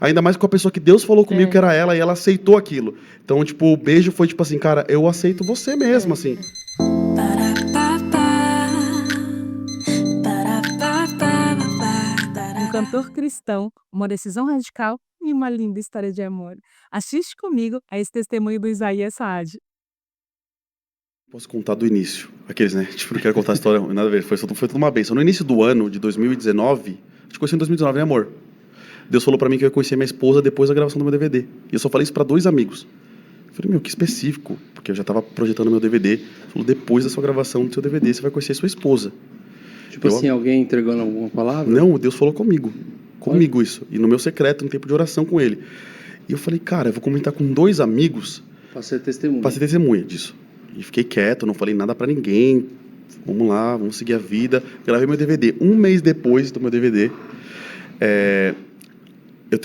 Ainda mais com a pessoa que Deus falou comigo que era ela, e ela aceitou aquilo. Então, tipo, o beijo foi tipo assim, cara, eu aceito você mesmo, assim. Um cantor cristão, uma decisão radical e uma linda história de amor. Assiste comigo a esse testemunho do Isaías Saad. Posso contar do início. Aqueles, né? Tipo, não quero contar a história, nada a ver. Foi tudo uma bênção. No início do ano de 2019, a gente conheceu em 2019, né, amor? Deus falou pra mim que eu ia conhecer minha esposa depois da gravação do meu DVD. E eu só falei isso pra 2 amigos. Eu falei, que específico, porque eu já tava projetando meu DVD. Ele falou, depois da sua gravação do seu DVD, você vai conhecer sua esposa. Tipo assim, alguém entregando alguma palavra? Não, Deus falou comigo. Comigo isso. E no meu secreto, no tempo de oração com ele. E eu falei, cara, eu vou comentar com 2 amigos. Pra ser testemunha. Pra ser testemunha disso. E fiquei quieto, não falei nada pra ninguém. Vamos lá, vamos seguir a vida. Gravei meu DVD. 1 mês depois do meu DVD, eu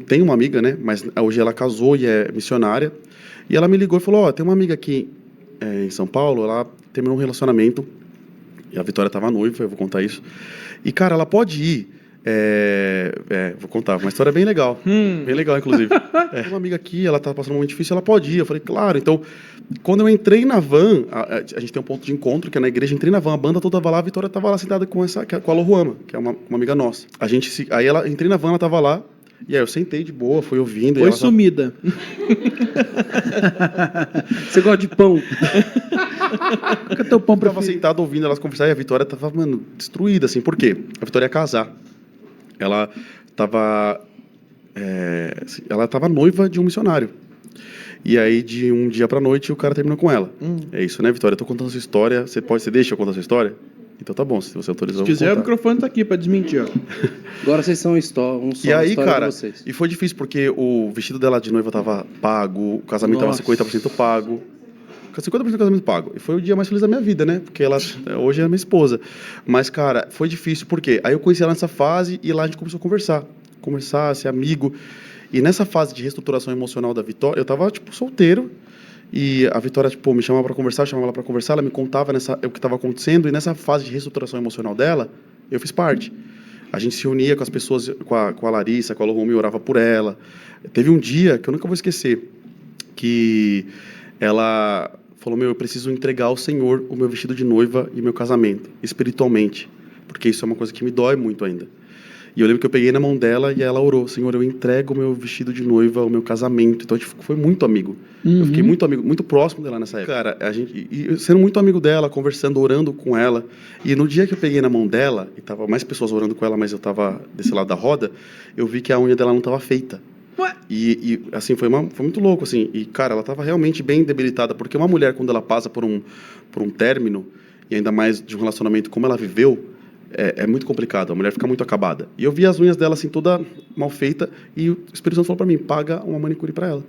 tenho uma amiga, né? Mas hoje ela casou e é missionária. E ela me ligou e falou, tem uma amiga aqui em São Paulo, ela terminou um relacionamento. E a Vitória tava noiva, eu vou contar isso. E, cara, ela pode ir. Vou contar, uma história bem legal. Bem legal, inclusive. Tem uma amiga aqui, ela tá passando um momento difícil, ela pode ir. Eu falei, claro. Então, quando eu entrei na van, a gente tem um ponto de encontro, que é na igreja, entrei na van, a banda toda tava lá, a Vitória tava lá sentada com a Loruama, que é uma amiga nossa. Aí entrei na van, ela tava lá, e aí eu sentei de boa, fui ouvindo. Foi sumida. Você gosta de pão? Cadê teu pão pra tava sentado ouvindo elas conversar e a Vitória tava, destruída, assim. Por quê? A Vitória ia casar. Ela tava noiva de um missionário. E aí, de um dia pra noite, o cara terminou com ela. É isso, né, Vitória? Eu tô contando a sua história. Você deixa eu contar a sua história? Então tá bom, se você autorizou, Se quiser, o microfone tá aqui pra desmentir, ó. Agora vocês são E aí, cara, de vocês. e foi difícil porque o vestido dela de noiva tava pago, o casamento tava 50% pago. 50% do casamento pago. E foi o dia mais feliz da minha vida, né? Porque ela hoje é minha esposa. Mas, cara, foi difícil, por quê? Aí eu conheci ela nessa fase e lá a gente começou a conversar, ser amigo. E nessa fase de reestruturação emocional da Vitória, eu tava, solteiro. E a Vitória, me chamava pra conversar, chamava ela pra conversar, ela me contava o que tava acontecendo. E nessa fase de reestruturação emocional dela, eu fiz parte. A gente se unia com as pessoas, com a Larissa, com a Lohomi, orava por ela. Teve um dia que eu nunca vou esquecer, que ela falou, eu preciso entregar ao Senhor o meu vestido de noiva e meu casamento, espiritualmente, porque isso é uma coisa que me dói muito ainda. E eu lembro que eu peguei na mão dela e ela orou, Senhor, eu entrego o meu vestido de noiva, o meu casamento. Então a gente foi muito amigo. Eu fiquei muito amigo, muito próximo dela nessa época. Cara, sendo muito amigo dela, conversando, orando com ela. E no dia que eu peguei na mão dela, e tava mais pessoas orando com ela, mas eu tava desse lado da roda, eu vi que a unha dela não tava feita. E assim, foi muito louco, assim. E, cara, ela tava realmente bem debilitada, porque uma mulher, quando ela passa por um término, e ainda mais de um relacionamento como ela viveu, é muito complicado, a mulher fica muito acabada. E eu vi as unhas dela, assim, toda mal feita, e o Espírito Santo falou pra mim, paga uma manicure pra ela.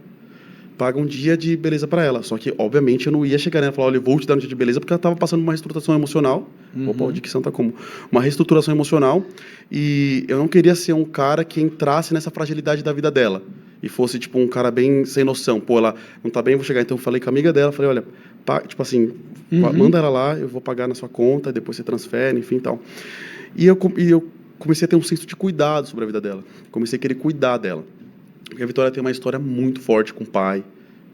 Paga um dia de beleza pra ela. Só que, obviamente, eu não ia chegar nela e falar, olha, eu vou te dar um dia de beleza, porque ela tava passando uma reestruturação emocional. Opa, o dicção tá como? Uma reestruturação emocional, e eu não queria ser um cara que entrasse nessa fragilidade da vida dela. E fosse, um cara bem sem noção. Pô, ela não tá bem, vou chegar. Então, eu falei com a amiga dela, falei, olha, manda ela lá, eu vou pagar na sua conta, depois você transfere, enfim, tal. E eu comecei a ter um senso de cuidado sobre a vida dela. Comecei a querer cuidar dela. Porque a Vitória tem uma história muito forte com o pai.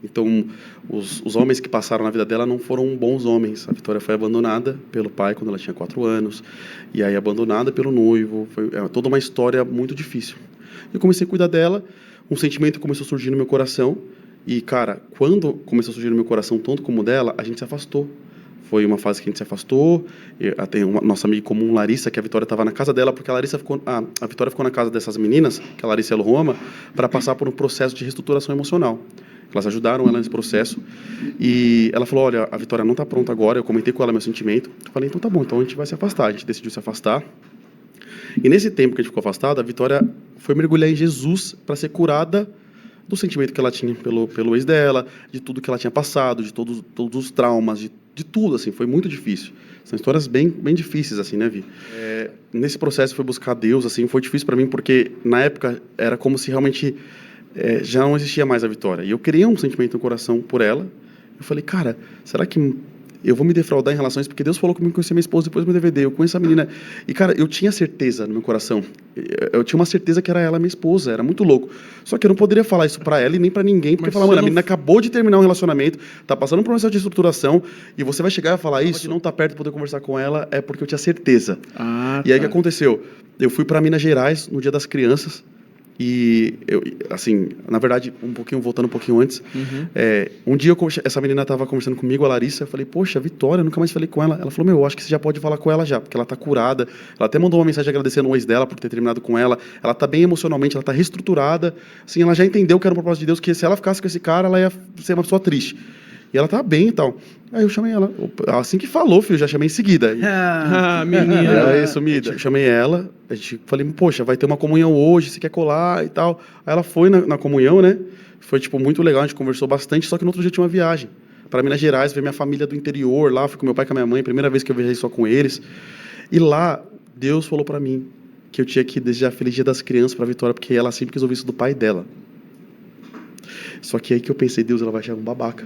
Então, os homens que passaram na vida dela não foram bons homens. A Vitória foi abandonada pelo pai quando ela tinha 4 anos. E aí, abandonada pelo noivo. Foi toda uma história muito difícil. Eu comecei a cuidar dela. Um sentimento começou a surgir no meu coração. E, cara, quando começou a surgir no meu coração, tanto como o dela, a gente se afastou. Foi uma fase que a gente se afastou. Tem uma nossa amiga comum, Larissa, que a Vitória estava na casa dela, porque a Vitória ficou na casa dessas meninas, que é a Larissa e a Roma, para passar por um processo de reestruturação emocional. Elas ajudaram ela nesse processo. E ela falou, olha, a Vitória não está pronta agora. Eu comentei com ela meu sentimento. Eu falei, então tá bom, então a gente vai se afastar. A gente decidiu se afastar. E nesse tempo que a gente ficou afastado, a Vitória foi mergulhar em Jesus para ser curada do sentimento que ela tinha pelo ex dela, de tudo que ela tinha passado, de todos os traumas, de tudo, assim, foi muito difícil. São histórias bem, bem difíceis, assim, né, Vi? Nesse processo foi buscar Deus, assim, foi difícil para mim, porque na época era como se realmente já não existia mais a Vitória. E eu criei um sentimento no coração por ela. Eu falei, cara, será que eu vou me defraudar em relação a isso, porque Deus falou comigo que eu conhecia minha esposa depois do meu DVD, eu conheço a menina. E, cara, eu tinha certeza no meu coração. Eu tinha uma certeza que era ela minha esposa, era muito louco. Só que eu não poderia falar isso pra ela e nem pra ninguém, porque Mas falar, mano, você a menina acabou de terminar um relacionamento, tá passando por um processo de estruturação, e você vai chegar e falar isso, não tá perto de poder conversar com ela, é porque eu tinha certeza. Ah, E aí o que aconteceu? Eu fui para Minas Gerais no Dia das Crianças e eu, assim, na verdade, voltando um pouquinho antes, um dia essa menina estava conversando comigo, a Larissa, eu falei, poxa, Vitória, eu nunca mais falei com ela. Ela falou, meu, eu acho que você já pode falar com ela já, porque ela tá curada. Ela até mandou uma mensagem agradecendo o ex dela por ter terminado com ela. Ela tá bem emocionalmente, ela tá reestruturada. Assim, ela já entendeu que era um propósito de Deus, que se ela ficasse com esse cara, ela ia ser uma pessoa triste. E ela tá bem e tal. Aí eu chamei ela. Assim que falou, filho, já chamei em seguida. Ah, menina. Era sumida. Chamei ela, a gente falei, poxa, vai ter uma comunhão hoje, você quer colar e tal. Aí ela foi na comunhão, né? Foi, tipo, muito legal, a gente conversou bastante, só que no outro dia tinha uma viagem para Minas Gerais, ver minha família do interior lá, fui com meu pai e com a minha mãe, primeira vez que eu viajei só com eles. E lá, Deus falou para mim que eu tinha que desejar Feliz Dia das Crianças para Vitória, porque ela sempre quis ouvir isso do pai dela. Só que aí que eu pensei, Deus, ela vai achar um babaca.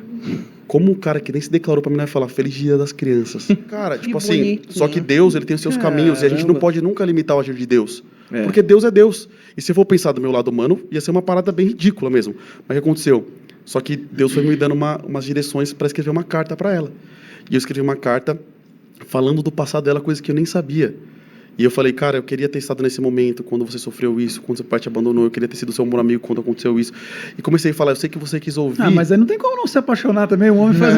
Como um cara que nem se declarou pra mim, vai falar Feliz Dia das Crianças. Cara, tipo assim, bonitinho. só que Deus, ele tem os seus caminhos, e a gente não Caramba. pode nunca limitar o agir de Deus. É. Porque Deus é Deus. E se eu for pensar do meu lado humano, ia ser uma parada bem ridícula mesmo. Mas o que aconteceu? Só que Deus foi me dando umas direções para escrever uma carta para ela. E eu escrevi uma carta falando do passado dela, coisa que eu nem sabia. E eu falei, cara, eu queria ter estado nesse momento, quando você sofreu isso, quando seu pai te abandonou, eu queria ter sido seu bom amigo quando aconteceu isso. E comecei a falar, eu sei que você quis ouvir. Ah, mas aí não tem como não se apaixonar também, um homem faz...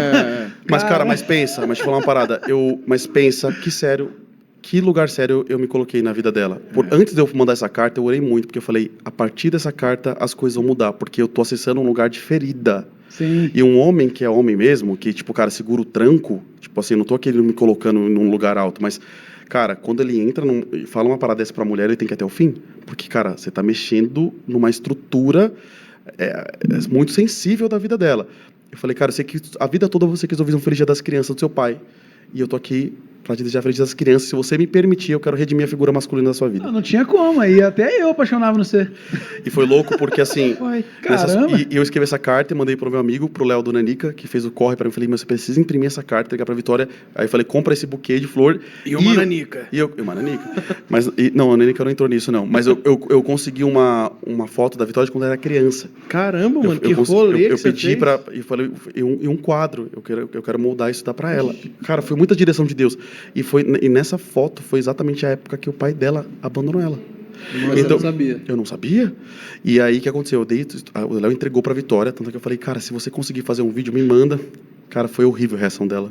Mas, cara, mas pensa, mas deixa eu falar uma parada. Mas pensa, que sério, que lugar sério eu me coloquei na vida dela. Antes de eu mandar essa carta, eu orei muito, porque eu falei, a partir dessa carta, as coisas vão mudar, porque eu tô acessando um lugar de ferida. Sim. E um homem que é homem mesmo, que, tipo, cara, segura o tranco, tipo assim, não tô aqui me colocando num lugar alto, mas, cara, quando ele entra e fala uma parada dessa pra mulher, ele tem que ir até o fim. Porque, cara, você tá mexendo numa estrutura muito sensível da vida dela. Eu falei, cara, eu sei que a vida toda você quis ouvir um Feliz Dia das Crianças do seu pai. E eu tô aqui pra te desejar Feliz Dia das Crianças. Se você me permitir, eu quero redimir a figura masculina da sua vida. Não tinha como, aí até eu apaixonava no você. E foi louco porque, assim... Uai, caramba. E eu escrevi essa carta e mandei pro meu amigo, pro Léo do Nanica, que fez o corre pra mim. Eu falei, meu, você precisa imprimir essa carta, entregar pra Vitória. Aí eu falei, compra esse buquê de flor. E uma nanica. E uma nanica. Mas, não, a nanica não entrou nisso, não. Mas eu consegui uma foto da Vitória de quando ela era criança. Caramba, mano, que eu rolê que eu você pedi fez. pra... E falei, e um quadro. Eu quero moldar isso e dar pra ela. Cara, foi muita direção de Deus. E nessa foto foi exatamente a época que o pai dela abandonou ela. Mas eu não sabia. Eu não sabia. E aí, o que aconteceu? O Léo entregou pra Vitória, tanto que eu falei, cara, se você conseguir fazer um vídeo, me manda. Cara, foi horrível a reação dela.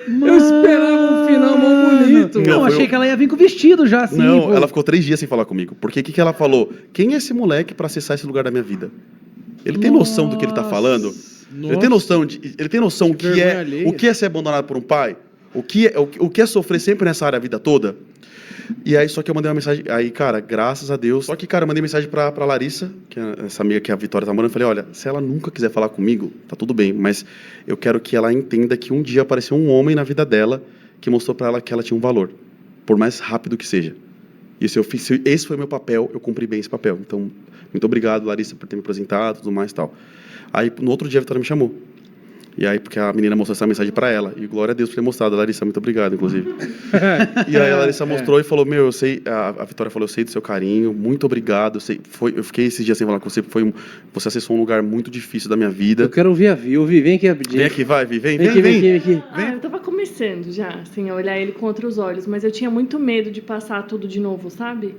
Eu esperava um final mó bonito. Não, Não, achei foi que ela ia vir com vestido já, assim. Não, pô. ela ficou 3 dias sem falar comigo. Porque o que ela falou? Quem é esse moleque pra acessar esse lugar da minha vida? Ele tem noção do que ele tá falando? Ele tem noção Que vergonha alheia. o que é ser abandonado por um pai? O que é sofrer sempre nessa área a vida toda? E aí, só que eu mandei uma mensagem. Aí, cara, graças a Deus. Só que, cara, eu mandei mensagem pra Larissa, que é essa amiga que a Vitória tá morando. Eu falei, olha, se ela nunca quiser falar comigo, tá tudo bem. Mas eu quero que ela entenda que um dia apareceu um homem na vida dela que mostrou pra ela que ela tinha um valor. Por mais rápido que seja. E esse foi o meu papel, eu cumpri bem esse papel. Então, muito obrigado, Larissa, por ter me apresentado e tudo mais e tal. Aí, no outro dia, a Vitória me chamou. E aí, porque a menina mostrou essa mensagem pra ela. E glória a Deus por ter mostrado. Larissa, muito obrigado, inclusive. E aí a Larissa mostrou e falou, meu, eu sei... A Vitória falou, eu sei do seu carinho, muito obrigado. Eu fiquei esses dias sem falar com você, porque você acessou um lugar muito difícil da minha vida. Eu quero ouvir a Vi. Vem aqui rapidinho. Vem aqui, vai, Vi, vem aqui. Eu tava começando já, assim, a olhar ele com outros olhos, mas eu tinha muito medo de passar tudo de novo, sabe?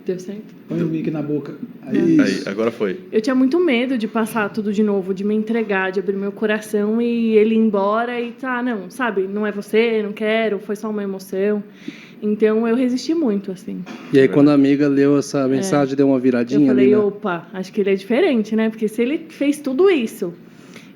Deu certo? Põe o mic na boca. Aí, agora foi. Eu tinha muito medo de passar tudo de novo, de me entregar, de abrir meu coração e ele ir embora e não, sabe? Não é você, não quero, foi só uma emoção. Então eu resisti muito, assim. E aí, quando a amiga leu essa mensagem, deu uma viradinha Eu falei, ali, né? opa, acho que ele é diferente, né? Porque se ele fez tudo isso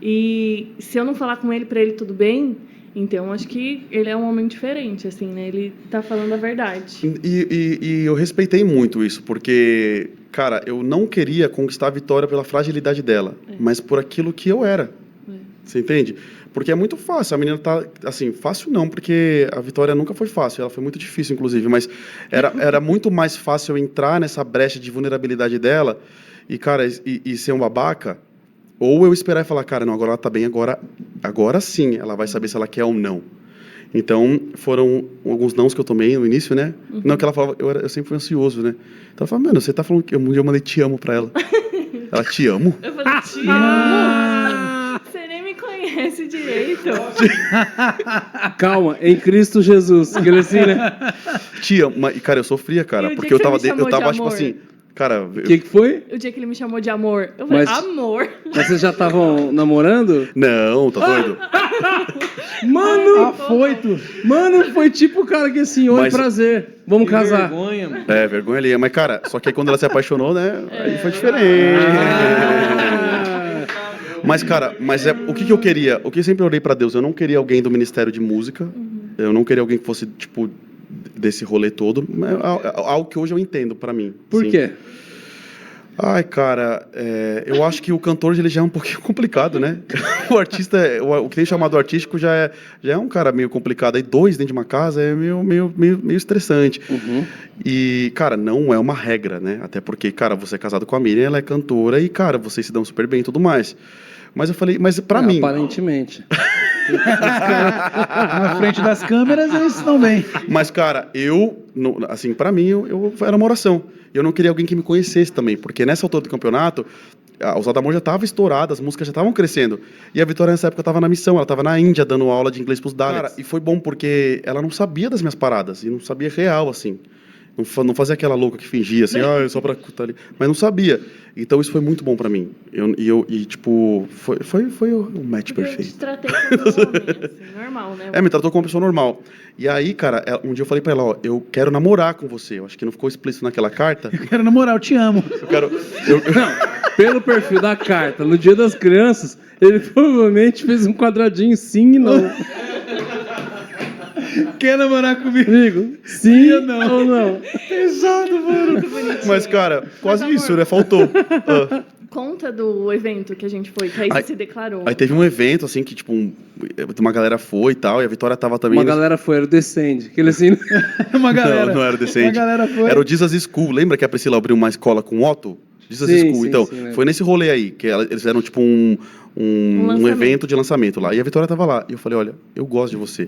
e se eu não falar com ele, pra ele tudo bem, então acho que ele é um homem diferente, assim, né? Ele tá falando a verdade. E eu respeitei muito isso, porque, cara, eu não queria conquistar a Vitória pela fragilidade dela, mas por aquilo que eu era. Você entende? Porque é muito fácil, a menina tá, assim, fácil não, porque a Vitória nunca foi fácil, ela foi muito difícil, inclusive, mas era muito mais fácil eu entrar nessa brecha de vulnerabilidade dela e, cara, e ser um babaca ou eu esperar e falar, cara, não, agora ela tá bem, agora sim, ela vai saber se ela quer ou não. Então, foram alguns nãos que eu tomei no início, né? Não, que ela falava, eu sempre fui ansioso, né? Então ela falava, mano, você tá falando que um dia eu mandei te amo pra ela. Ela, te amo? Eu falei, te amo. Você nem me conhece direito. Calma, em Cristo Jesus. Aquele assim, né? Te amo. Mas, cara, eu sofria, E cara, o porque dia eu que tava, você me chamou de tipo amor? assim, cara... O que foi? O dia que ele me chamou de amor, eu falei, Mas- amor. Mas vocês já estavam namorando? Não, tá doido? Mano, Afoito. mano, foi tipo o cara que assim, oi, Mas- prazer, vamos casar. Vergonha, mano. É, vergonha ali. Mas, cara, só que aí quando ela se apaixonou, né? Aí foi diferente. Ah, Mas, cara, o que eu queria? O que eu sempre orei pra Deus? Eu não queria alguém do Ministério de Música. Eu não queria alguém que fosse, tipo, desse rolê todo. Mas algo que hoje eu entendo pra mim. por assim. quê? Ai, cara, eu acho que o cantor ele já é um pouquinho complicado, né? O artista, o que tem chamado artístico já é um cara meio complicado. Aí 2 dentro de uma casa é meio estressante. Uhum. E, cara, não é uma regra, né? Até porque, cara, você é casado com a Miriam, ela é cantora e, cara, vocês se dão super bem e tudo mais. Mas eu falei, mas pra mim... Aparentemente. Na frente das câmeras, eles estão bem. Mas, cara, assim, pra mim, era uma oração. Eu não queria alguém que me conhecesse também, porque nessa altura do campeonato, a Ousada Amor já estava estourada, as músicas já estavam crescendo. E a Vitória, nessa época, estava na missão, ela estava na Índia, dando aula de inglês pros Daleks. Cara, e foi bom, porque ela não sabia das minhas paradas, e não sabia real, assim. Não fazia aquela louca que fingia, assim, só pra estar ali. Mas não sabia. Então, isso foi muito bom pra mim. Tipo, foi o match Porque eu te perfeito. tratei como um homem, assim, normal, né? Me tratou como uma pessoa normal. E aí, cara, um dia eu falei pra ela, ó, eu quero namorar com você. Eu acho que não ficou explícito naquela carta. Quero namorar, eu te amo. Eu quero... Não, pelo perfil da carta, no Dia das Crianças, ele provavelmente fez um quadradinho sim e não. Quer namorar comigo? Amigo, sim ou não? Pesado, mano. Mas, cara, quase amor, isso, né? Faltou. Ah. Conta do evento que a gente foi, que aí Aí- você se declarou. Aí teve um evento, assim, que, tipo, uma galera foi e tal, e a Vitória tava também... Uma galera foi, era o Descend. Aquele assim. Uma galera. Não era o Decente. Uma galera foi. Era o Jesus School. Lembra que a Priscila abriu uma escola com o Otto? Jesus Sim, School. sim, Então, sim, lembro. foi nesse rolê aí, que eles fizeram, tipo, um lançamento. evento de lançamento lá. E a Vitória tava lá. E eu falei, olha, eu gosto de você.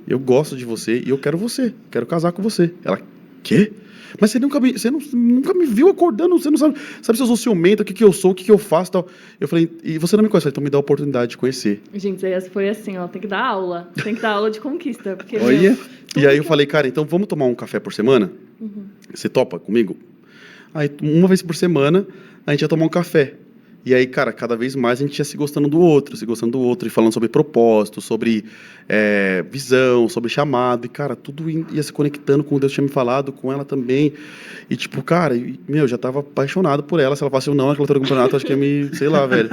Eu gosto de você e eu quero você. Quero casar com você. Ela, quê? Mas você nunca me viu acordando, você não sabe se eu sou ciumento, o que eu sou, o que eu faço e tal. Eu falei, e você não me conhece, então me dá a oportunidade de conhecer. Gente, aí foi assim, ó, tem que dar aula. Tem que dar aula de conquista. Porque, Olha. meu, E aí eu falei, cara, então vamos tomar um café por semana? Você topa comigo? Aí, uma vez por semana, a gente ia tomar um café. E aí, cara, cada vez mais a gente ia se gostando do outro, e falando sobre propósito, sobre visão, sobre chamado. E, cara, tudo ia se conectando com o que Deus tinha me falado, com ela também. E, tipo, cara, eu já tava apaixonado por ela. Se ela falasse não naquela altura do campeonato, acho que ia me, sei lá, velho.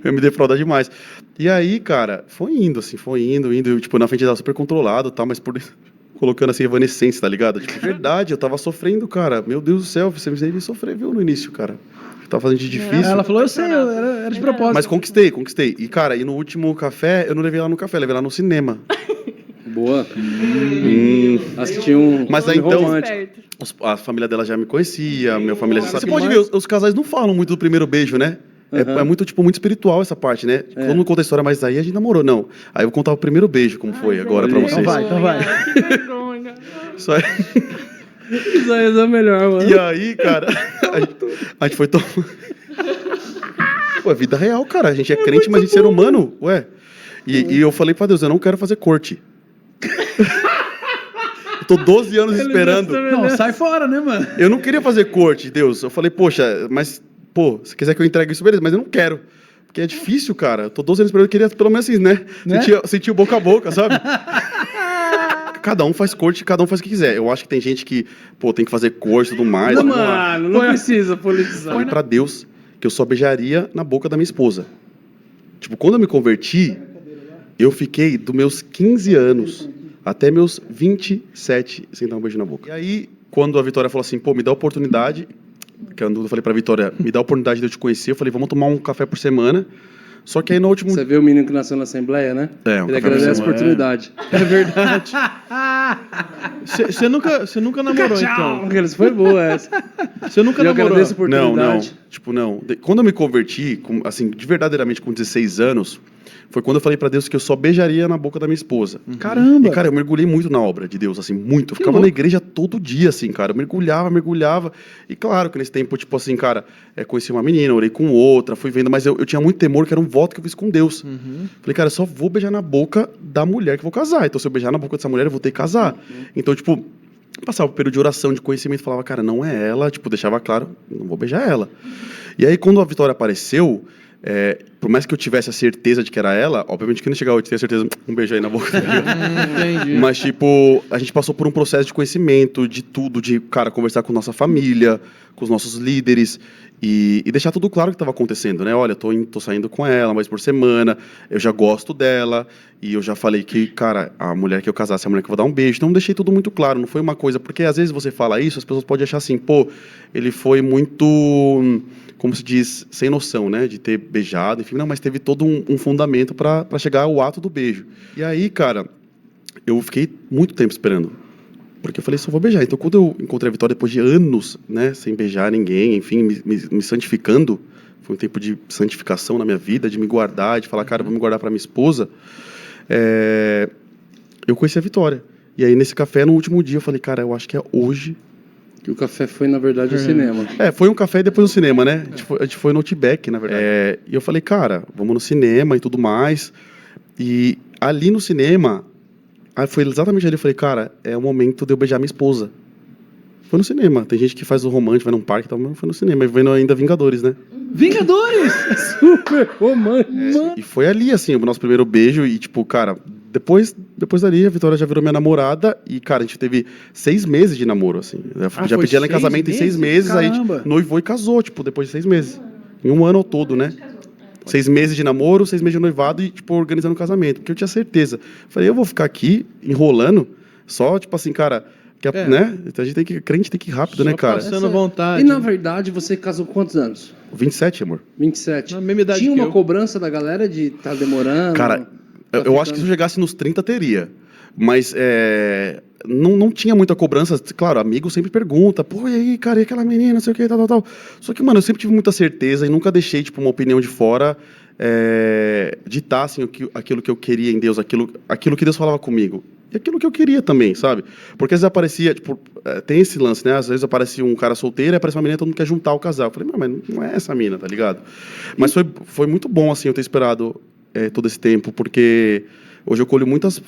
Eu me defraudar demais. E aí, cara, foi indo. Eu, tipo, na frente dela super controlado e tal, mas por dentro, colocando assim, evanescência, tá ligado? Tipo, verdade, eu tava sofrendo, cara. Meu Deus do céu, você me sofrer, viu, no início, cara. Eu tava fazendo de difícil. Ela falou, eu sei, era de propósito. Mas conquistei. E, cara, no último café, eu não levei ela no café, levei ela no cinema. Boa. Assisti um Mas aí, filme então, romântico. esperto. A família dela já me conhecia, minha família já Você sabia. Você pode mais? ver, os casais não falam muito do primeiro beijo, né? Uhum. É muito, tipo, muito espiritual essa parte, né? Todo mundo conta a história, mas aí a gente namorou, não. Aí eu vou contar o primeiro beijo, como foi agora pra olha, vocês. então vai. Que vergonha. Isso aí. Isso aí é melhor, mano. E aí, cara, a gente foi tomar... Pô, é vida real, cara. A gente é crente, mas a gente é ser humano, ué. E eu falei pra Deus, eu não quero fazer corte. Eu tô 12 anos esperando. Não, sai fora, né, mano? Eu não queria fazer corte, Deus. Eu falei, poxa, mas, pô, se quiser que eu entregue isso, beleza, mas eu não quero. Porque é difícil, cara. Eu tô 12 anos esperando, eu queria pelo menos assim, né? Sentir o boca a boca, sabe? Cada um faz corte, cada um faz o que quiser. Eu acho que tem gente que, pô, tem que fazer corte e tudo mais. Não, Vamos lá. mano, não precisa politizar. Falei pra Deus que eu só beijaria na boca da minha esposa. Tipo, quando eu me converti, eu fiquei dos meus 15 anos até meus 27 sem dar um beijo na boca. E aí, quando a Vitória falou assim, pô, me dá a oportunidade, que eu falei pra Vitória, me dá a oportunidade de eu te conhecer, eu falei, vamos tomar um café por semana. Só que aí no último... Você vê o menino que nasceu na Assembleia, né? É, um Ele café por agradece a semana. oportunidade. É verdade. Você nunca namorou, então? Aqueles, foi boa essa. Você nunca Eu namorou? agradeço a Não, oportunidade. não. Tipo, não. Quando eu me converti, assim, de verdadeiramente com 16 anos, foi quando eu falei pra Deus que eu só beijaria na boca da minha esposa. Caramba. E, cara, eu mergulhei muito na obra de Deus, assim, muito. Eu ficava na igreja todo dia, assim, cara. Eu mergulhava. E claro que nesse tempo, tipo assim, cara, conheci uma menina, orei com outra, fui vendo, mas eu tinha muito temor, que era um voto que eu fiz com Deus. Falei, cara, eu só vou beijar na boca da mulher que eu vou casar. Então, se eu beijar na boca dessa mulher, eu vou ter que casar. Então, tipo, passava por período de oração, de conhecimento, falava, cara, não é ela, tipo, deixava claro, não vou beijar ela. E aí, quando a Vitória apareceu, por mais que eu tivesse a certeza de que era ela, obviamente que não chegava, eu tinha certeza, um beijo aí na boca. Entendi. Mas, tipo, a gente passou por um processo de conhecimento, de tudo, de, cara, conversar com nossa família, com os nossos líderes, e deixar tudo claro o que estava acontecendo, né? Olha, tô saindo com ela uma vez por semana, eu já gosto dela, e eu já falei que, cara, a mulher que eu casasse é a mulher que eu vou dar um beijo. Então, deixei tudo muito claro, não foi uma coisa... Porque, às vezes, você fala isso, as pessoas podem achar assim, pô, ele foi muito... como se diz, sem noção, né, de ter beijado, enfim, não, mas teve todo um fundamento para chegar ao ato do beijo. E aí, cara, eu fiquei muito tempo esperando, porque eu falei, só vou beijar. Então, quando eu encontrei a Vitória, depois de anos, né, sem beijar ninguém, enfim, me santificando, foi um tempo de santificação na minha vida, de me guardar, de falar, cara, vou me guardar para minha esposa, eu conheci a Vitória. E aí, nesse café, no último dia, eu falei, cara, eu acho que é hoje. Que o café foi, na verdade, o cinema. Foi um café e depois no cinema, né? A gente foi no Outback, na verdade. E eu falei, cara, vamos no cinema e tudo mais. E ali no cinema, foi exatamente ali, eu falei, cara, é o momento de eu beijar minha esposa. Foi no cinema. Tem gente que faz o romântico, vai num parque e tal, mas foi no cinema. E vendo ainda Vingadores, né? Vingadores! Super romântico. E foi ali, assim, o nosso primeiro beijo. E, tipo, cara, depois dali, a Vitória já virou minha namorada. E, cara, a gente teve 6 meses de namoro, assim. Eu já foi pedi ela em 6 casamento em 6 meses. Aí a Caramba. gente noivou e casou, tipo, depois de 6 meses. Em um ano ao todo, né? 6 meses de namoro, 6 meses de noivado e, tipo, organizando o casamento. Porque eu tinha certeza. Falei, eu vou ficar aqui enrolando, só, tipo assim, cara... né? Então a gente crente tem que ir rápido, né, cara? Passando vontade. E, na verdade, você casou com quantos anos? 27, amor. 27. Na mesma idade Tinha que uma eu. cobrança da galera de estar demorando? Cara, eu acho que se eu chegasse nos 30, teria. Mas não tinha muita cobrança. Claro, amigo sempre pergunta, pô, e aí, cara, e aquela menina, não sei o que, tal. Só que, mano, eu sempre tive muita certeza e nunca deixei, tipo, uma opinião de fora ditar, assim, aquilo que eu queria em Deus, aquilo que Deus falava comigo. E aquilo que eu queria também, sabe? Porque às vezes aparecia, tipo, tem esse lance, né? Às vezes aparecia um cara solteiro e aparece uma menina e todo mundo quer juntar o casal. Eu falei, mas não é essa mina, tá ligado? Mas foi muito bom, assim, eu ter esperado todo esse tempo, porque hoje eu colho muitos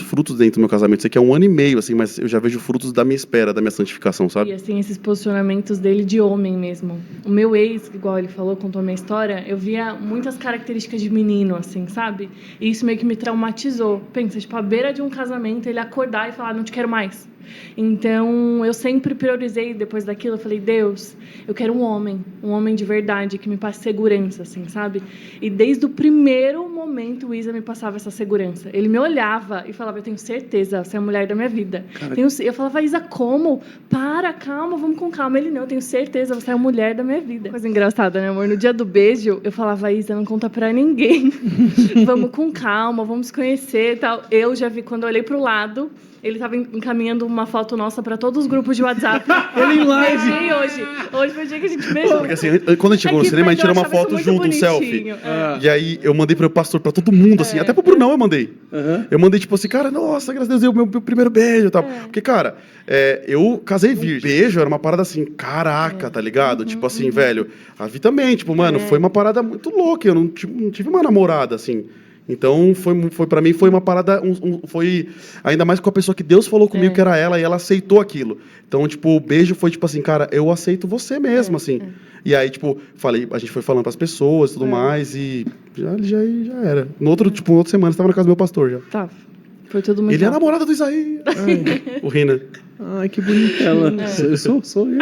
frutos dentro do meu casamento. Sei que é 1 ano e meio, assim, mas eu já vejo frutos da minha espera, da minha santificação, sabe? E assim, esses posicionamentos dele de homem mesmo. O meu ex, igual ele falou, contou a minha história, eu via muitas características de menino, assim, sabe? E isso meio que me traumatizou. Pensa, tipo, à beira de um casamento, ele acordar e falar, não te quero mais. Então, eu sempre priorizei, depois daquilo, eu falei, Deus, eu quero um homem de verdade, que me passe segurança, assim, sabe? E desde o primeiro momento, o Isa me passava essa segurança. Ele me olhava e falava, eu tenho certeza, você é a mulher da minha vida. Eu falava, Isa, como? Calma, vamos com calma. Ele, não, eu tenho certeza, você é a mulher da minha vida. Coisa engraçada, né, amor? No dia do beijo, eu falava, Isa, não conta pra ninguém. Vamos com calma, vamos conhecer e tal. Eu já vi, quando eu olhei pro lado, ele estava encaminhando uma foto nossa para todos os grupos de WhatsApp. Ele em live. Beijei hoje. Hoje foi o dia que a gente beijou. Porque assim, quando a gente chegou no cinema, a gente tirou uma foto junto, um selfie. E aí eu mandei pro meu pastor, pra todo mundo, assim. Até pro Brunão eu mandei. Eu mandei, tipo assim, cara, nossa, graças a Deus, meu primeiro beijo e tal. Porque, cara, eu casei virgem. Beijo era uma parada assim, caraca, tá ligado? Tipo assim, velho, a Vi também, tipo, mano, foi uma parada muito louca. Eu não tive uma namorada, assim. Então, foi para mim, foi uma parada, foi ainda mais com a pessoa que Deus falou comigo que era ela, e ela aceitou aquilo. Então, tipo, o beijo foi tipo assim, cara, eu aceito você mesmo, assim. E aí, tipo, a gente foi falando pras pessoas e tudo mais, e já era. No outro semana, você tava na casa do meu pastor já. Tá, foi tudo muito Ele é a namorada do Isaías. O Rina. Ai, que bonito. Eu sou eu.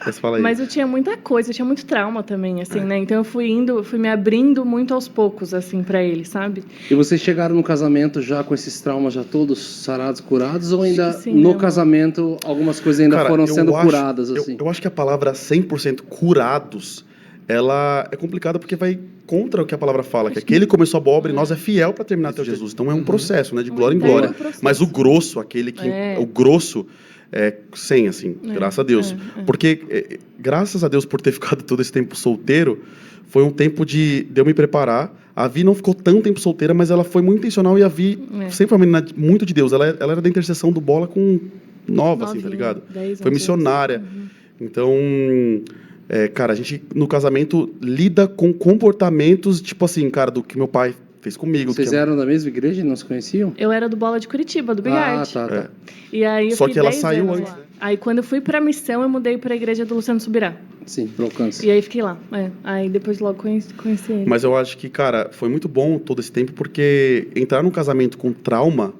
Mas fala aí. Mas eu tinha muita coisa, eu tinha muito trauma também, assim, né? Então eu fui me abrindo muito aos poucos, assim, pra ele, sabe? E vocês chegaram no casamento já com esses traumas já todos sarados, curados? Ou ainda Sim, no não. casamento algumas coisas ainda Cara, foram eu sendo acho- curadas, assim? Eu acho que a palavra 100% curados ela é complicada porque vai contra o que a palavra fala, que aquele começou a boa obra e nós é fiel para terminar até Jesus. Então é um processo, né, de glória em glória. processo. Mas o grosso, aquele que o grosso é 100, assim, graças a Deus. Porque graças a Deus por ter ficado todo esse tempo solteiro, foi um tempo de eu me preparar. A Vi não ficou tanto tempo solteira, mas ela foi muito intencional e a Vi sempre foi uma menina muito de Deus. Ela era da intercessão do Bola com 9, assim, tá ligado? 10, Foi missionária. Então, cara, a gente no casamento lida com comportamentos, tipo assim, cara, do que meu pai fez comigo. Vocês eram da mesma igreja e não se conheciam? Eu era do Bola de Curitiba, do Bigard. Tá. E aí eu Só fiquei que ela 10 saiu anos antes, lá. né? Aí quando eu fui pra missão, eu mudei pra igreja do Luciano Subirá. Sim, pro alcance. E aí fiquei lá. Aí depois logo conheci ele. Mas eu acho que, cara, foi muito bom todo esse tempo, porque entrar num casamento com trauma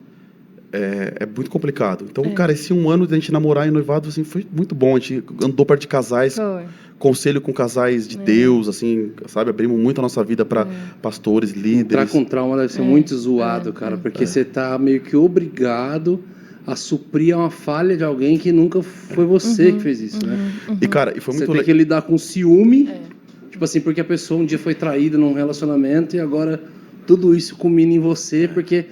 é muito complicado. Então, cara, esse 1 ano de a gente namorar e noivado, assim, foi muito bom. A gente andou perto de casais, Foi. conselho com casais de Deus, assim, sabe? Abrimos muito a nossa vida para pastores, líderes. Entrar com trauma deve ser muito zoado, cara, porque você tá meio que obrigado a suprir uma falha de alguém que nunca foi você que fez isso, né? E, cara, e foi Você muito tem que lidar com ciúme, tipo assim, porque a pessoa um dia foi traída num relacionamento e agora tudo isso culmina em você, porque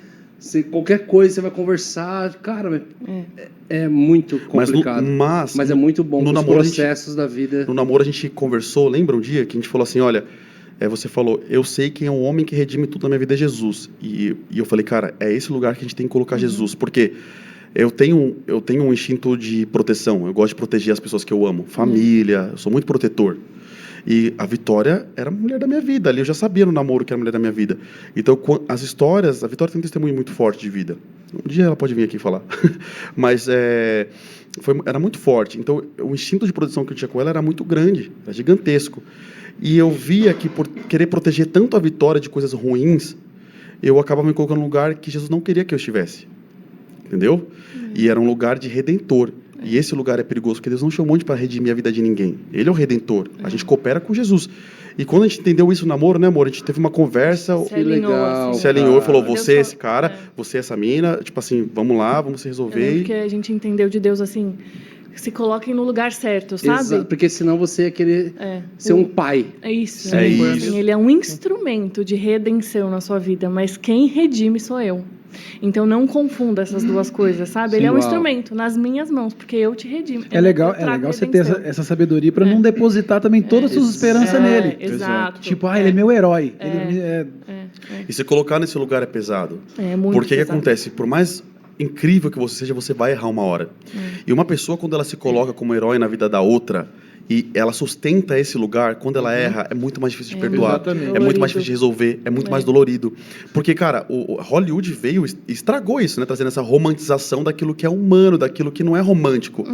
qualquer coisa você vai conversar, cara, é muito complicado. Mas é muito bom no os namoro processos da vida. No namoro a gente conversou, lembra um dia que a gente falou assim, olha, você falou, eu sei quem é o homem que redime tudo na minha vida é Jesus. E eu falei, cara, é esse lugar que a gente tem que colocar Jesus, porque eu tenho um instinto de proteção, eu gosto de proteger as pessoas que eu amo, família, eu sou muito protetor. E a Vitória era a mulher da minha vida, ali eu já sabia no namoro que era a mulher da minha vida. Então, as histórias, a Vitória tem um testemunho muito forte de vida. Um dia ela pode vir aqui falar. Mas era muito forte. Então, o instinto de proteção que eu tinha com ela era muito grande, era gigantesco. E eu via que por querer proteger tanto a Vitória de coisas ruins, eu acabava me colocando num lugar que Jesus não queria que eu estivesse. Entendeu? E era um lugar de redentor. E esse lugar é perigoso, porque Deus não chamou a gente para redimir a vida de ninguém. Ele é o redentor. A gente coopera com Jesus. E quando a gente entendeu isso no namoro, né, amor? A gente teve uma conversa. Se alinhou, se alinhou e falou: você é Deus esse cara, você é essa mina. Tipo assim, vamos lá, vamos se resolver. Porque a gente entendeu de Deus assim. Se coloquem no lugar certo, sabe? Exato, porque senão você ia querer ser um pai. É isso. É Tipo isso. assim, ele é um instrumento de redenção na sua vida, mas quem redime sou eu. Então não confunda essas duas coisas, sabe? Sim, ele é um uau. instrumento nas minhas mãos, porque eu te redimo. É legal Eu trago você ter redenção. essa sabedoria para não depositar também todas as suas esperanças nele. Exato. Tipo, ele é meu herói. E se colocar nesse lugar é pesado. É muito Porque o que pesado. acontece? Por mais incrível que você seja, você vai errar uma hora. E uma pessoa, quando ela se coloca como herói na vida da outra, e ela sustenta esse lugar, quando ela erra, é muito mais difícil de perdoar. Exatamente. É muito mais difícil de resolver, é muito mais dolorido. Porque, cara, o Hollywood veio e estragou isso, né? Trazendo essa romantização daquilo que é humano, daquilo que não é romântico.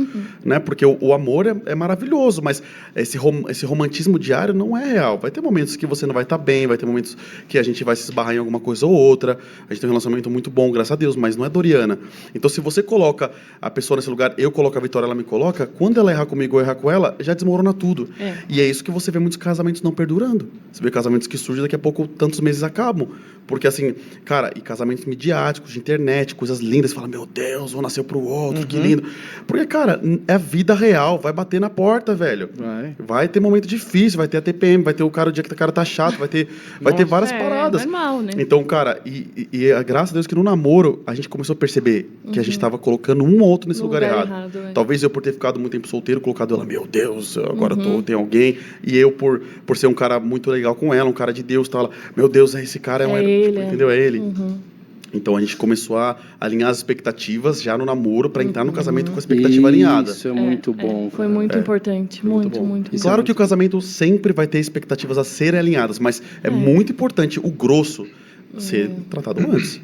Né? Porque o amor é maravilhoso, mas esse romantismo diário não é real. Vai ter momentos que você não vai estar bem, vai ter momentos que a gente vai se esbarrar em alguma coisa ou outra. A gente tem um relacionamento muito bom, graças a Deus, mas não é Doriana. Então, se você coloca a pessoa nesse lugar, eu coloco a Vitória, ela me coloca, quando ela errar comigo ou errar com ela, já desmorona tudo. E é isso que você vê muitos casamentos não perdurando. Você vê casamentos que surgem daqui a pouco, tantos meses acabam. Porque assim, cara, e casamentos midiáticos, de internet, coisas lindas, você fala, meu Deus, um nasceu pro outro, que lindo. Porque, cara, é a vida real, vai bater na porta, velho. Vai ter momento difícil, vai ter a TPM, vai ter o dia que o cara tá chato, vai ter várias paradas. Normal, né? Então, cara, graças a Deus que no namoro a gente começou a perceber que a gente tava colocando um ou outro nesse No lugar lugar errado. errado, Talvez eu, por ter ficado muito tempo solteiro, colocado ela, meu Deus, agora tem alguém. E eu, por ser um cara muito legal com ela, um cara de Deus, tal, meu Deus, esse cara é um herói, ele, entendeu? É ele. Então a gente começou a alinhar as expectativas já no namoro para entrar no casamento com a expectativa alinhada. Isso é muito bom. Foi muito importante. Muito bom. muito. Claro que o casamento sempre vai ter expectativas a serem alinhadas, mas é muito importante o grosso ser tratado antes.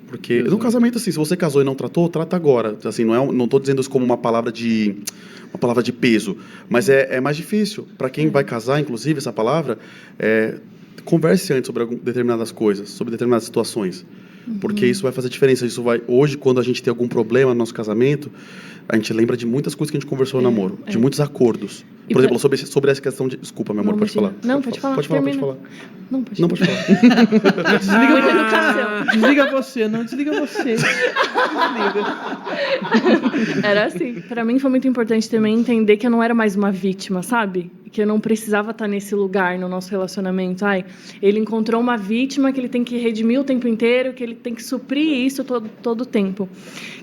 Porque no casamento, assim, se você casou e não tratou, trata agora. Assim, não tô dizendo isso como uma palavra de peso, mas é mais difícil. Para quem vai casar, inclusive, essa palavra, converse antes sobre determinadas coisas, sobre determinadas situações. Porque isso vai fazer diferença. Hoje, quando a gente tem algum problema no nosso casamento, a gente lembra de muitas coisas que a gente conversou no namoro, de muitos acordos. Por exemplo, sobre essa questão de... Desculpa, meu amor, Não, pode falar. Não, pode falar. Pode falar. Não, pode Não, falar. pode falar. Muita educação. Desliga você, não desliga você. Era assim. Pra mim foi muito importante também entender que eu não era mais uma vítima, sabe? que eu não precisava estar nesse lugar no nosso relacionamento. Ai, ele encontrou uma vítima que ele tem que redimir o tempo inteiro, que ele tem que suprir isso todo o tempo.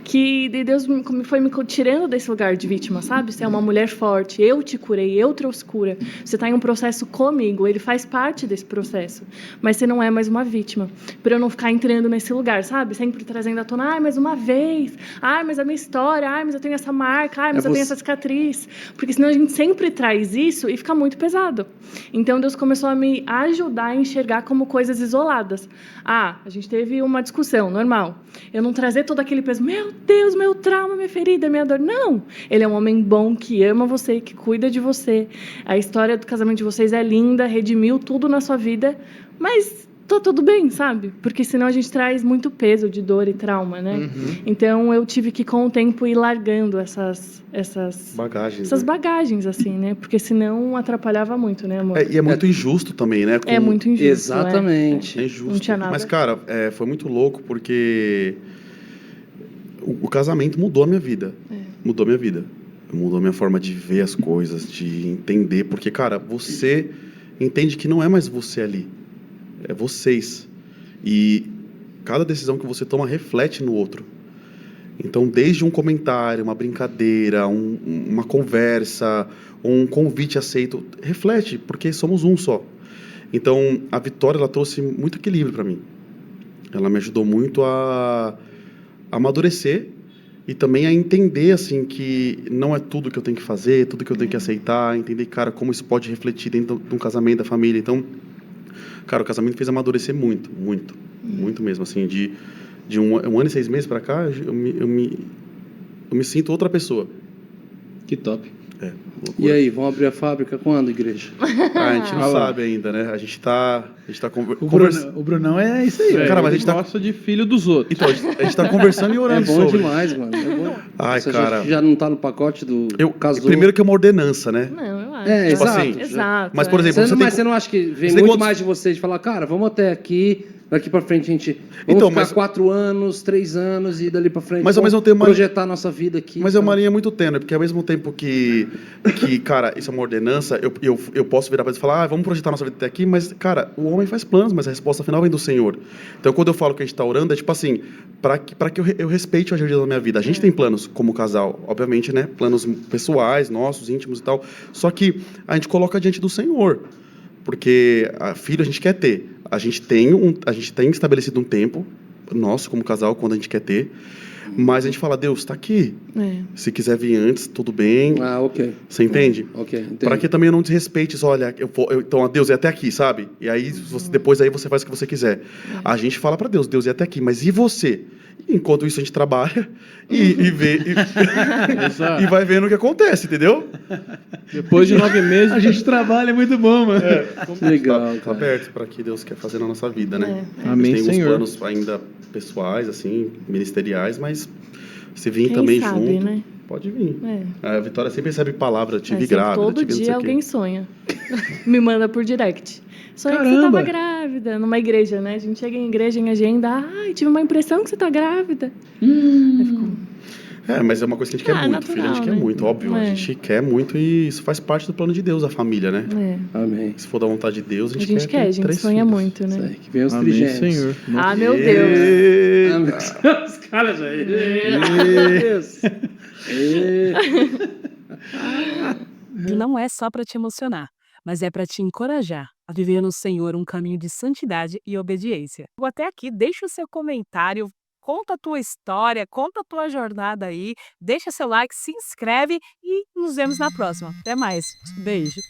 Que Deus foi me tirando desse lugar de vítima, sabe? Você é uma mulher forte, eu te curei, eu trouxe cura. Você está em um processo comigo, ele faz parte desse processo. Mas você não é mais uma vítima. Para eu não ficar entrando nesse lugar, sabe? Sempre trazendo à tona, ai, mais uma vez. Ai, mas a minha história, ai, mas eu tenho essa marca, ai, mas eu tenho essa cicatriz. Porque senão a gente sempre traz isso e fica muito pesado. Então Deus começou a me ajudar a enxergar como coisas isoladas. Ah, a gente teve uma discussão, normal. Eu não trazer todo aquele peso, meu Deus, meu trauma, minha ferida, minha dor. Não! Ele é um homem bom, que ama você, que cuida de você. A história do casamento de vocês é linda, redimiu tudo na sua vida, mas tá tudo bem, sabe? Porque senão a gente traz muito peso de dor e trauma, né? Então eu tive que, com o tempo, ir largando essas bagagens, assim, né? Porque senão atrapalhava muito, né, amor? E é muito injusto também, né? É muito injusto. Exatamente. É injusto. Não tinha nada. Mas, cara, foi muito louco porque o casamento mudou a minha vida. Mudou a minha vida. Mudou a minha forma de ver as coisas, de entender. Porque, cara, você entende que não é mais você ali. É vocês. E cada decisão que você toma reflete no outro. Então, desde um comentário, uma brincadeira, uma conversa, um convite aceito, reflete, porque somos um só. Então, a Vitória, ela trouxe muito equilíbrio para mim. Ela me ajudou muito a amadurecer e também a entender, assim, que não é tudo que eu tenho que fazer, tudo que eu tenho que aceitar, entender, cara, como isso pode refletir dentro de um casamento, da família. Então, cara, o casamento fez amadurecer muito, muito, muito mesmo, assim, de um ano e 6 meses pra cá, eu me sinto outra pessoa. Que top. Loucura. E aí, vão abrir a fábrica quando, igreja? A gente não sabe ainda, né? A gente tá O Brunão é isso aí. Cara, mas a Ele gente tá... gosta de filho dos outros. Então, a gente tá conversando e É orando bom sobre. demais, mano. É bom. Ai, Você cara. já não tá no pacote do casou? Primeiro que é uma ordenança, né? Não, eu acho. É, Tipo exato. assim, Exato. mas, por exemplo, Mas você não acha que vem você tem muito quantos- mais de você de falar, cara, vamos até aqui, daqui pra frente a gente... Vamos Então, ficar mas- 4 anos, 3 anos e dali pra frente Mas, ao vamos mesmo tempo, projetar a nossa vida aqui. Mas é então. uma linha muito tênue, porque ao mesmo tempo que cara, isso é uma ordenança, eu posso virar para eles e falar, vamos projetar nossa vida até aqui, mas, cara, o homem faz planos, mas a resposta final vem do Senhor. Então, quando eu falo que a gente está orando, é tipo assim, para que eu respeite o agir da minha vida. A gente tem planos como casal, obviamente, né? Planos pessoais, nossos, íntimos e tal, só que a gente coloca diante do Senhor, porque filho a gente quer ter. A gente tem estabelecido um tempo nosso como casal, quando a gente quer ter, mas a gente fala, Deus, está aqui. Se quiser vir antes, tudo bem. Ah, ok. Você entende? Ok, entendi. Para que também eu não desrespeite isso, olha, então, Deus, é até aqui, sabe? E aí, depois aí você faz o que você quiser. A gente fala para Deus, Deus, é até aqui, mas e você? Enquanto isso a gente trabalha e vê, e vai vendo o que acontece, entendeu? Depois de 9 meses, A gente trabalha, é muito bom, mano. Legal, Tá cara. aberto para que Deus quer fazer na nossa vida, né? Amém, A gente tem Senhor. uns planos ainda pessoais, assim, ministeriais, mas se vir Quem também sabe, junto, né? pode vir. É. A Vitória sempre recebe palavra, te vi Sempre grávida, todo te vi não sei dia o quê. alguém sonha. Me manda por direct. Sonhei que você Caramba! tava grávida, numa igreja, né? A gente chega em igreja, em agenda, ai, tive uma impressão que você tá grávida. Aí ficou, Mas é uma coisa que a gente quer muito, natural, filho. A gente quer né? muito, óbvio. A gente quer muito e isso faz parte do plano de Deus, a família, né? Amém. Se for da vontade de Deus, a A gente, gente quer, a ter gente 3 sonha filhos. muito, Isso né? aí, que vem os Amém, trigêmeos. Senhor. Ah, meu Deus. Eita. Os caras já... Não é só para te emocionar, mas é para te encorajar a viver no Senhor um caminho de santidade e obediência. Até aqui, deixa o seu comentário, conta a tua história, conta a tua jornada aí, deixa seu like, se inscreve e nos vemos na próxima. Até mais. Beijo.